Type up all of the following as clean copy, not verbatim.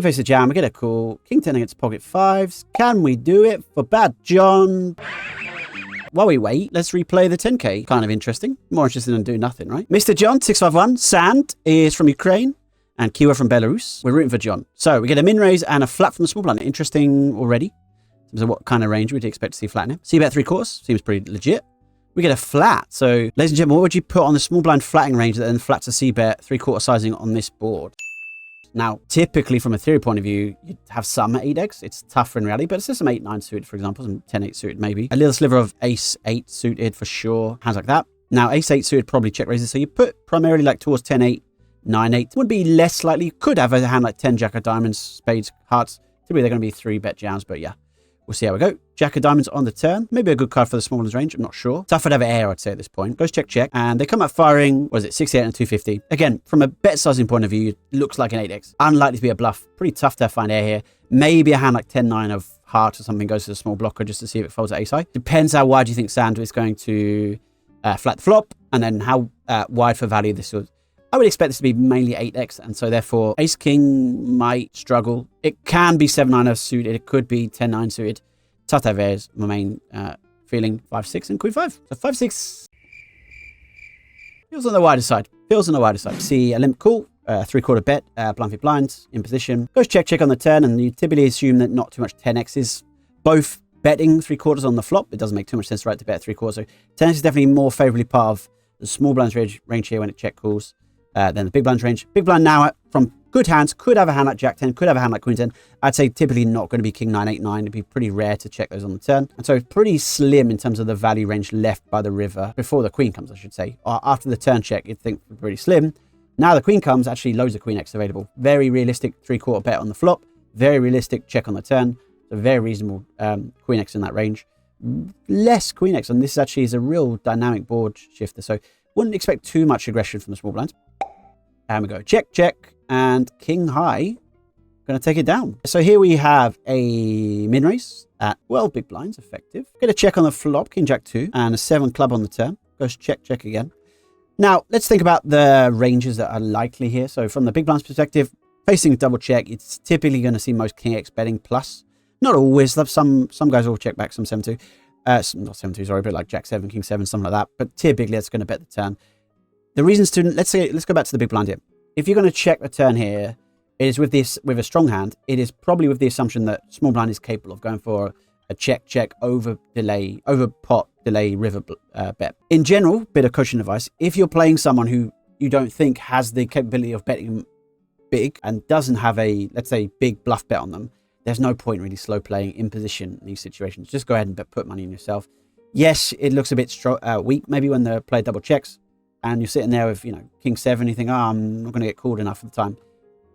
We face the jam. We get a call. King 10 against pocket fives. Can we do it for Bad John? While we wait, let's replay the 10k. Kind of interesting. More interesting than doing nothing, right? Mr. John, 651. Sand is from Ukraine. And Kiwa from Belarus. We're rooting for John. So we get a min raise and a flat from the small blind. Interesting already. In terms of what kind of range we'd expect to see flat in him. C-bet 3/4. Seems pretty legit. We get a flat. So, ladies and gentlemen, what would you put on the small blind flatting range that then flats a C-bet 3/4 sizing on this board? Now, typically from a theory point of view, you'd have some 8x. It's tougher in reality, but it's just some 8-9 suited, for example, some 10-8 suited maybe. A little sliver of ace-8 suited for sure. Hands like that. Now, ace-8 suited probably check raises. So you put primarily like towards 10-8, 9-8. Would be less likely. You could have a hand like 10 jack of diamonds, spades, hearts. Typically, they're going to be 3-bet jams, but yeah. We'll see how we go. Jack of diamonds on the turn. Maybe a good card for the small ones range. I'm not sure. Tougher to have air, I'd say, at this point. Goes check, check. And they come out firing, what is it, 68 and 250. Again, from a bet sizing point of view, it looks like an 8x. Unlikely to be a bluff. Pretty tough to find air here. Maybe a hand like 10-9 of heart or something goes to the small blocker just to see if it folds at ace high. Depends how wide you think Sand is going to flat the flop. And then how wide for value this would. I would expect this to be mainly 8x, and so therefore ace-king might struggle. It can be 7-9 suited. It could be 10-9 suited. Tough to have airs. My main feeling 5-6 and queen 5. So 5-6 feels on the wider side. Feels on the wider side. See a limp call, 3/4 bet, blind v blind in position. Goes check, check on the turn, and you typically assume that not too much 10x is both betting 3/4 on the flop. It doesn't make too much sense, right, to bet 3/4. So 10x is definitely more favorably part of the small blinds range here when it check calls. Then the big blind range. Big blind now from good hands could have a hand like Jack 10, could have a hand like Queen 10. I'd say typically not going to be King 9, 8, 9. It'd be pretty rare to check those on the turn. And so it's pretty slim in terms of the value range left by the river before the Queen comes, I should say. Or after the turn check, you'd think pretty slim. Now the Queen comes, actually loads of Queen X available. Very realistic 3/4 bet on the flop. Very realistic check on the turn. So very reasonable Queen X in that range. Less Queen X, and this actually is a real dynamic board shifter. So wouldn't expect too much aggression from the small blinds. And we go check, check, and King High going to take it down. So here we have a min raise at, well, big blinds, effective. Get a check on the flop, King Jack 2, and a 7 club on the turn. Goes check, check again. Now, let's think about the ranges that are likely here. So from the big blinds perspective, facing double check, it's typically going to see most King X betting plus. Not always. Some guys will check back some 7-2. Not 7-2, sorry, but like Jack 7, King 7, something like that. But typically, it's going to bet the turn. The reasons to, let's go back to the big blind here. If you're going to check the turn here, it is with a strong hand. It is probably with the assumption that small blind is capable of going for a check, check, over pot, delay, river bet. In general, bit of coaching advice. If you're playing someone who you don't think has the capability of betting big and doesn't have a, let's say, big bluff bet on them, there's no point really slow playing in position in these situations. Just go ahead and put money in yourself. Yes, it looks a bit weak maybe when the player double checks. And you're sitting there with, King 7, you think, oh, I'm not going to get called enough of the time.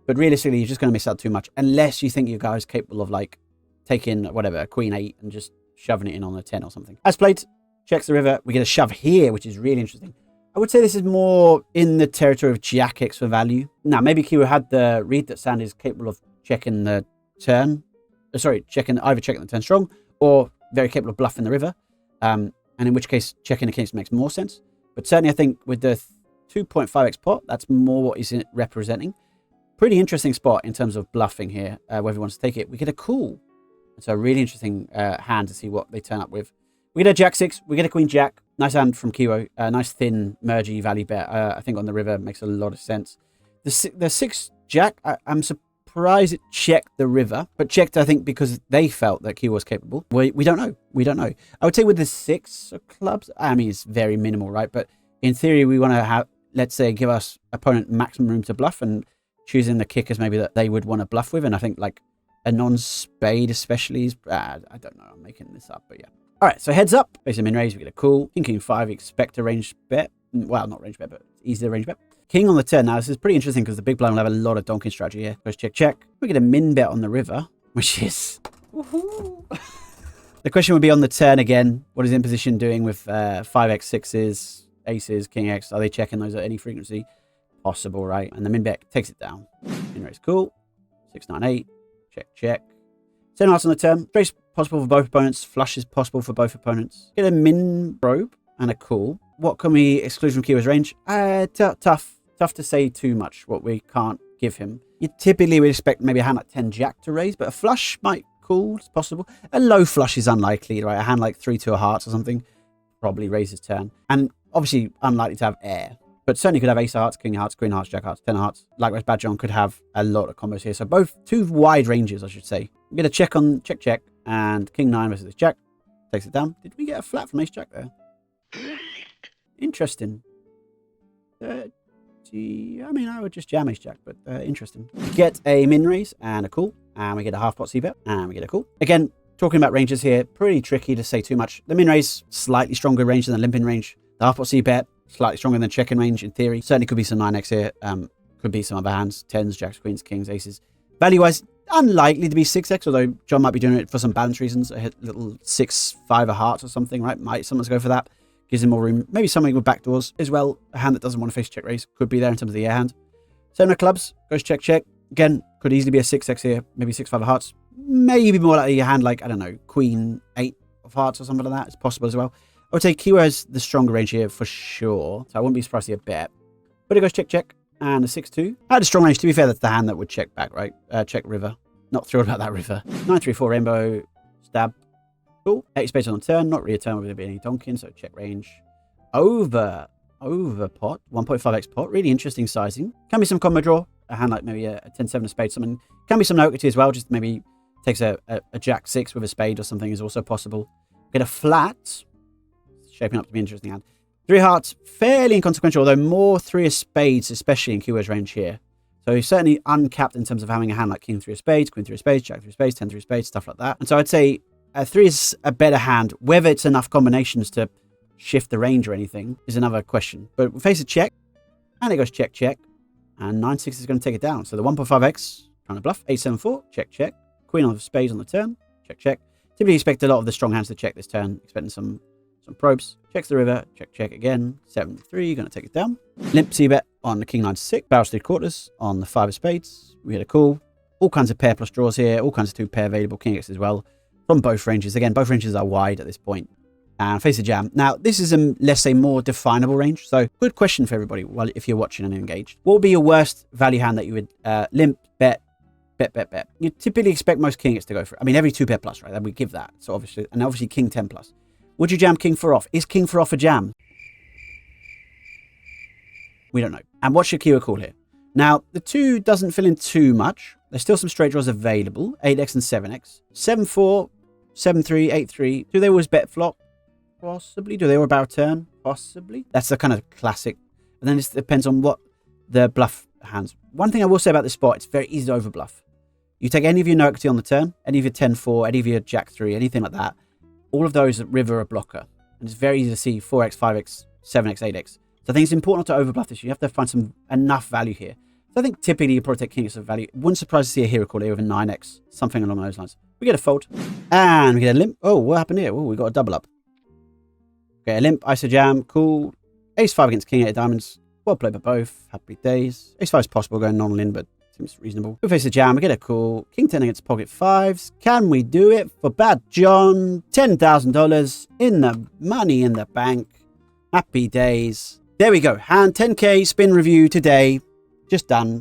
But realistically, you're just going to miss out too much. Unless you think your guy's capable of, like, taking, whatever, a Queen 8 and just shoving it in on a 10 or something. As played, checks the river. We get a shove here, which is really interesting. I would say this is more in the territory of Jack X for value. Now, maybe Kiwa had the read that Sand is capable of checking the turn. Either checking the turn strong or very capable of bluffing the river. And in which case, checking the kings makes more sense. But certainly, I think with the 2.5x pot, that's more what he's representing. Pretty interesting spot in terms of bluffing here, whether he wants to take it. We get a call. It's a really interesting hand to see what they turn up with. We get a Jack 6. We get a Queen Jack. Nice hand from Kiwo. Nice thin, mergy value bet. I think on the river makes a lot of sense. The 6 Jack, I'm surprised it checked the river. But checked, I think, because they felt that Kiwo was capable. We don't know. We don't know. I would say with the 6 of clubs, I mean, it's very minimal, right? But in theory, we want to have, let's say, give us opponent maximum room to bluff and choosing the kickers maybe that they would want to bluff with. And I think like a non-spade especially is, I don't know, I'm making this up, but yeah. All right, so heads up, facing min raise, we get a call. King 5, expect a range bet. Well, not range bet, but easy to range bet. King on the turn. Now, this is pretty interesting because the big blind will have a lot of donking strategy here. Goes check, check. We get a min bet on the river, which is... The question would be on the turn again. What is in position doing with 5x, 6s, aces, King X? Are they checking those at any frequency? Possible, right? And the min bet takes it down. Min raise, cool. 6, 9, 8. Check, check. 10 hearts on the turn. Straight possible for both opponents. Flush is possible for both opponents. Get a min probe and a call. What can we exclude from Kiwa's range? Tough to say too much what we can't give him. You typically would expect maybe a hand like 10 jack to raise, but a flush might call. It's possible. A low flush is unlikely, right? A hand like 3-2 of hearts or something probably raises turn. And obviously unlikely to have air, but certainly could have ace of hearts, king of hearts, queen of hearts, jack of hearts, 10 of hearts. Likewise, Bad John could have a lot of combos here. So both two wide ranges, I should say. I'm going to check on check, and king 9 versus jack. Takes it down. Did we get a flat from ace jack there? Interesting. I mean, I would just jam ace jack, but interesting. We get a min raise and a call, and we get a half pot c-bet, and we get a call. Again, talking about ranges here, pretty tricky to say too much. The min raise, slightly stronger range than the limping range. The half pot c-bet, slightly stronger than check-in range in theory. Certainly could be some 9x here. Could be some other hands, 10s, jacks, queens, kings, aces. Value-wise, unlikely to be 6x, although John might be doing it for some balance reasons. A little 6-5 of hearts or something, right? Might someone's go for that. Gives him more room. Maybe something with backdoors as well. A hand that doesn't want to face check raise could be there in terms of the air hand. 7 of clubs goes check. Again, could easily be a 6x here. Maybe 6-5 of hearts. Maybe more likely a hand like, I don't know, queen 8 of hearts or something like that. It's possible as well. I would say Kiwo has the stronger range here for sure. So I wouldn't be surprised to see a bet. But it goes check. And a 6-2. I had a strong range. To be fair, that's the hand that would check back, right? Check river. Not thrilled about that river. 9-3-4 rainbow. Stab. Cool. 8 spades on the turn. Not really a turn where there'd be any donking, so check range. Over pot. 1.5x pot. Really interesting sizing. Can be some combo draw. A hand like maybe a 10-7 of spades. Something. Can be some no equity as well. Just maybe takes a jack 6 with a spade or something is also possible. Get a flat. Shaping up to be an interesting hand. 3 hearts. Fairly inconsequential, although more 3 of spades, especially in Kiwo's range here. So he's certainly uncapped in terms of having a hand like king 3 of spades, queen 3 of spades, jack 3 of spades, 10 3 of spades, stuff like that. And so I'd say 3 is a better hand. Whether it's enough combinations to shift the range or anything is another question. But we face a check, and it goes check. And 9-6 is going to take it down. So the 1.5x, trying to bluff. 8-7-4, check. Queen of spades on the turn, check. Typically expect a lot of the strong hands to check this turn, expecting some probes. Checks the river, check again. 7-3, going to take it down. Limp c-bet on the king 9-6, barrels 3/4 on the 5 of spades. We had a call. All kinds of pair plus draws here, all kinds of 2 pair available, king x as well. From both ranges. Again, both ranges are wide at this point. And face a jam. Now, this is a, let's say, more definable range. So, good question for everybody, well, if you're watching and engaged. What would be your worst value hand that you would limp, bet? You typically expect most king x to go for it. I mean, every 2 pair plus, right? We give that. So, obviously king 10 plus. Would you jam king 4 off? Is king 4 off a jam? We don't know. And what's your Kiwo call here? Now, the 2 doesn't fill in too much. There's still some straight draws available. 8x and 7x. 7-4, 7-3, 8-3. Do they always bet flop? Possibly. Do they all barrel turn? Possibly. That's the kind of classic. And then it depends on what the bluff hands. One thing I will say about this spot, it's very easy to overbluff. You take any of your no equity on the turn, any of your 10-4, any of your jack 3, anything like that. All of those at river are blocker. And it's very easy to see 4x, 5x, 7x, 8x. So I think it's important not to overbluff this. You have to find enough value here. So I think typically you probably take king as a value. Wouldn't surprise to see a hero call here with a 9x. Something along those lines. We get a fold. And we get a limp. Oh, what happened here? Oh, we got a double up. Okay, a limp, iso jam, cool. Ace 5 against king 8 of diamonds. Well played by both. Happy days. Ace 5 is possible going non-lin, but seems reasonable. We face a jam, we get a call. King 10 against pocket 5s. Can we do it for Bad John? $10,000 in the money in the bank. Happy days. There we go. Hand 10k spin review today. Just done.